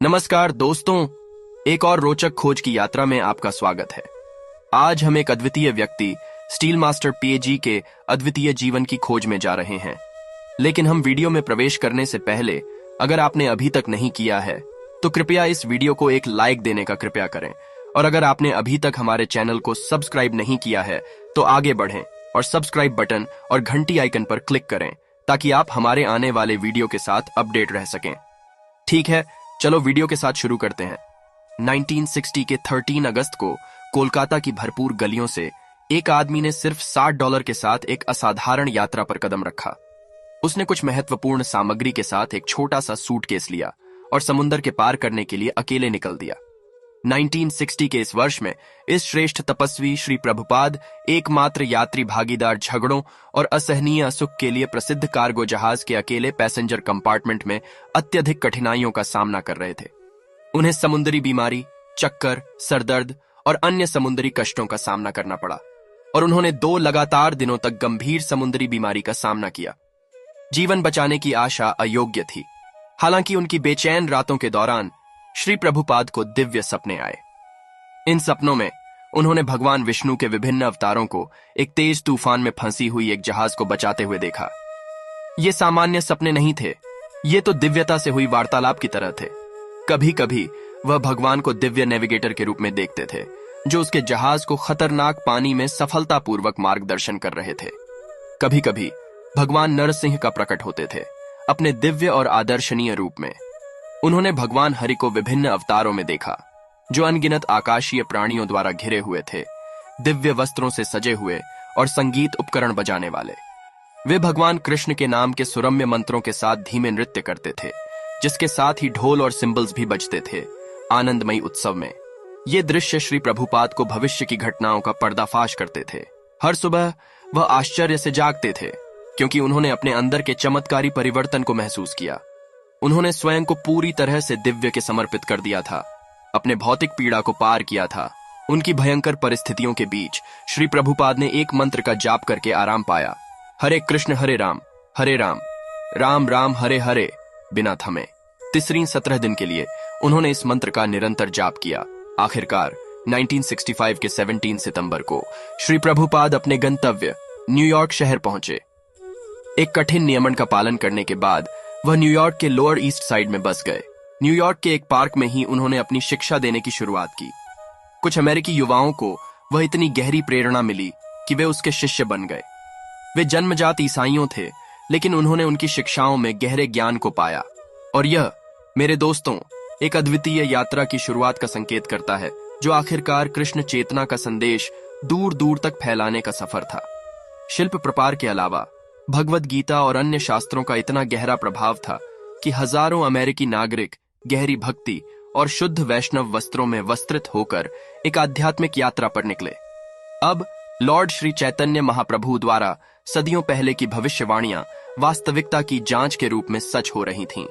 नमस्कार दोस्तों, एक और रोचक खोज की यात्रा में आपका स्वागत है। आज हम एक अद्वितीय व्यक्ति स्टील मास्टर पीएजी के अद्वितीय जीवन की खोज में जा रहे हैं। लेकिन हम वीडियो में प्रवेश करने से पहले अगर आपने अभी तक नहीं किया है तो कृपया इस वीडियो को एक लाइक देने का कृपया करें, और अगर आपने अभी तक हमारे चैनल को सब्सक्राइब नहीं किया है तो आगे बढ़ें और सब्सक्राइब बटन और घंटी आइकन पर क्लिक करें ताकि आप हमारे आने वाले वीडियो के साथ अपडेट रह सकें। ठीक है, चलो वीडियो के साथ शुरू करते हैं। 1960 के 13 अगस्त को कोलकाता की भरपूर गलियों से एक आदमी ने सिर्फ $60 के साथ एक असाधारण यात्रा पर कदम रखा। उसने कुछ महत्वपूर्ण सामग्री के साथ एक छोटा सा सूटकेस लिया और समुद्र के पार करने के लिए अकेले निकल दिया। 1960 के इस वर्ष में इस श्रेष्ठ तपस्वी श्री प्रभुपाद एकमात्र यात्री भागीदार झगड़ों और असहनीय असुख के लिए प्रसिद्ध कार्गो जहाज के अकेले पैसेंजर कंपार्टमेंट में अत्यधिक कठिनाइयों का सामना कर रहे थे। उन्हें समुद्री बीमारी, चक्कर, सरदर्द और अन्य समुद्री कष्टों का सामना करना पड़ा और उन्होंने 2 लगातार दिनों तक गंभीर समुद्री बीमारी का सामना किया। जीवन बचाने की आशा अयोग्य थी। हालांकि उनकी बेचैन रातों के दौरान श्री प्रभुपाद को दिव्य सपने आए। इन सपनों में उन्होंने भगवान विष्णु के विभिन्न अवतारों को एक तेज तूफान में फंसी हुई एक जहाज को बचाते हुए देखा। ये सामान्य सपने नहीं थे, ये तो दिव्यता से हुई वार्तालाप की तरह थे। कभी कभी वह भगवान को दिव्य नेविगेटर के रूप में देखते थे, जो उसके जहाज को खतरनाक पानी में सफलतापूर्वक मार्गदर्शन कर रहे थे। कभी कभी भगवान नरसिंह का प्रकट होते थे, अपने दिव्य और आदर्शनीय रूप में। उन्होंने भगवान हरि को विभिन्न अवतारों में देखा, जो अनगिनत आकाशीय प्राणियों द्वारा घिरे हुए थे, दिव्य वस्त्रों से सजे हुए और संगीत उपकरण बजाने वाले। वे भगवान कृष्ण के नाम के सुरम्य मंत्रों के साथ धीमे नृत्य करते थे, जिसके साथ ही ढोल और सिंबल्स भी बजते थे आनंदमयी उत्सव में। ये दृश्य श्री प्रभुपाद को भविष्य की घटनाओं का पर्दाफाश करते थे। हर सुबह वह आश्चर्य से जागते थे, क्योंकि उन्होंने अपने अंदर के चमत्कारी परिवर्तन को महसूस किया। उन्होंने स्वयं को पूरी तरह से दिव्य के समर्पित कर दिया था, अपने भौतिक पीड़ा को पार किया था। उनकी भयंकर परिस्थितियों के बीच श्री प्रभुपाद ने एक मंत्र का जाप करके आराम पाया। हरे कृष्ण हरे राम, राम राम हरे हरे, बिना थमे। तीसरी 17 दिन के लिए उन्होंने इस मंत्र का निरंतर जाप किया। आखिरकार 1965 के 17 सितंबर को श्री प्रभुपाद अपने गंतव्य न्यूयॉर्क शहर पहुंचे। एक कठिन नियमन का पालन करने के बाद वह न्यूयॉर्क के लोअर ईस्ट साइड में बस गए। न्यूयॉर्क के एक पार्क में ही उन्होंने अपनी शिक्षा देने की शुरुआत की। कुछ अमेरिकी युवाओं को वह इतनी गहरी प्रेरणा मिली कि वे उसके शिष्य बन गए। वे जन्मजात ईसाइयों थे, लेकिन उन्होंने उनकी शिक्षाओं में गहरे ज्ञान को पाया। और यह, मेरे दोस्तों, एक अद्वितीय यात्रा की शुरुआत का संकेत करता है, जो आखिरकार कृष्ण चेतना का संदेश दूर दूर तक फैलाने का सफर था। शिल्प प्रपार के अलावा भगवद गीता और अन्य शास्त्रों का इतना गहरा प्रभाव था कि हजारों अमेरिकी नागरिक गहरी भक्ति और शुद्ध वैष्णव वस्त्रों में वस्त्रित होकर एक आध्यात्मिक यात्रा पर निकले। अब लॉर्ड श्री चैतन्य महाप्रभु द्वारा सदियों पहले की भविष्यवाणियां वास्तविकता की जांच के रूप में सच हो रही थीं।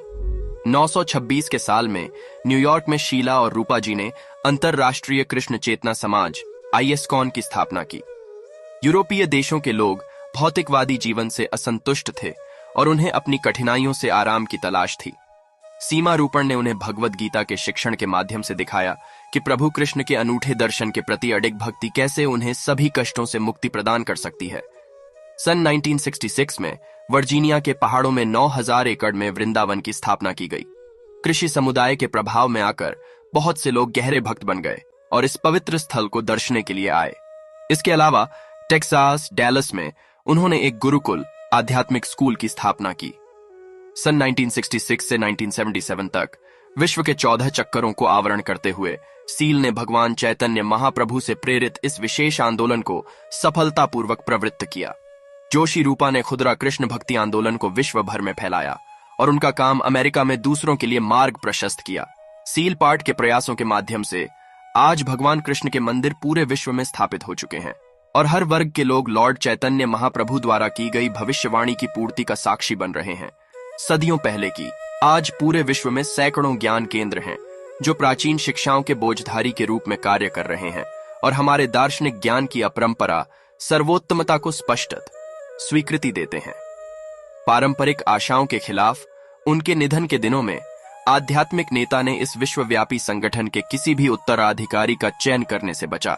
926 के साल में न्यूयॉर्क में शीला और रूपा जी ने अंतरराष्ट्रीय कृष्ण चेतना समाज ISKCON की स्थापना की। यूरोपीय देशों के लोग भौतिकवादी जीवन से असंतुष्ट थे और उन्हें अपनी कठिनाइयों से आराम की तलाश थी। सीमा रूपण ने उन्हें भगवद गीता के शिक्षण के माध्यम से दिखाया कि प्रभु कृष्ण के अनूठे दर्शन के प्रति अडिग भक्ति कैसे उन्हें सभी कष्टों से मुक्ति प्रदान कर सकती है। सन 1966 में वर्जीनिया के पहाड़ों में 9000 एकड़ में वृंदावन की स्थापना की गई। कृषि समुदाय के प्रभाव में आकर बहुत से लोग गहरे भक्त बन गए और इस पवित्र स्थल को दर्शने के लिए आए। इसके अलावा टेक्सास डैलस में उन्होंने एक गुरुकुल आध्यात्मिक स्कूल की स्थापना की। सन 1966 से 1977 तक विश्व के 14 चक्करों को आवरण करते हुए सील ने भगवान चैतन्य महाप्रभु से प्रेरित इस विशेष आंदोलन को सफलतापूर्वक प्रवृत्त किया। जोशी रूपा ने खुदरा कृष्ण भक्ति आंदोलन को विश्व भर में फैलाया और उनका काम अमेरिका में दूसरों के लिए मार्ग प्रशस्त किया। सील पार्ट के प्रयासों के माध्यम से आज भगवान कृष्ण के मंदिर पूरे विश्व में स्थापित हो चुके हैं और हर वर्ग के लोग लॉर्ड चैतन्य महाप्रभु द्वारा की गई भविष्यवाणी की पूर्ति का साक्षी बन रहे हैं। सदियों पहले की आज पूरे विश्व में सैकड़ों ज्ञान केंद्र हैं, जो प्राचीन शिक्षाओं के बोझधारी के रूप में कार्य कर रहे हैं और हमारे दार्शनिक ज्ञान की अपरंपरा सर्वोत्तमता को स्पष्ट स्वीकृति देते हैं। पारंपरिक आशाओं के खिलाफ उनके निधन के दिनों में आध्यात्मिक नेता ने इस विश्वव्यापी संगठन के किसी भी उत्तराधिकारी का चयन करने से बचा।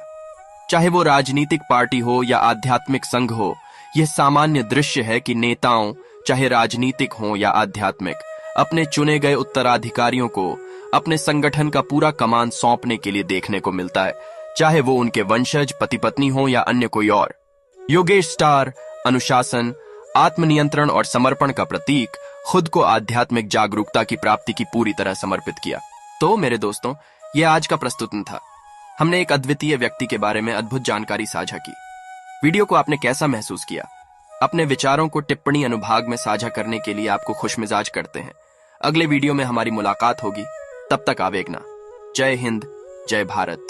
चाहे वो राजनीतिक पार्टी हो या आध्यात्मिक संघ हो, यह सामान्य दृश्य है कि नेताओं, चाहे राजनीतिक हो या आध्यात्मिक, अपने चुने गए उत्तराधिकारियों को अपने संगठन का पूरा कमान सौंपने के लिए देखने को मिलता है, चाहे वो उनके वंशज, पति पत्नी हो या अन्य कोई और। योगेश स्टार अनुशासन, आत्मनियंत्रण और समर्पण का प्रतीक, खुद को आध्यात्मिक जागरूकता की प्राप्ति की पूरी तरह समर्पित किया। तो मेरे दोस्तों, यह आज का प्रस्तुति था। हमने एक अद्वितीय व्यक्ति के बारे में अद्भुत जानकारी साझा की। वीडियो को आपने कैसा महसूस किया? अपने विचारों को टिप्पणी अनुभाग में साझा करने के लिए आपको खुशमिजाज करते हैं। अगले वीडियो में हमारी मुलाकात होगी। तब तक आवेगना। जय हिंद, जय भारत।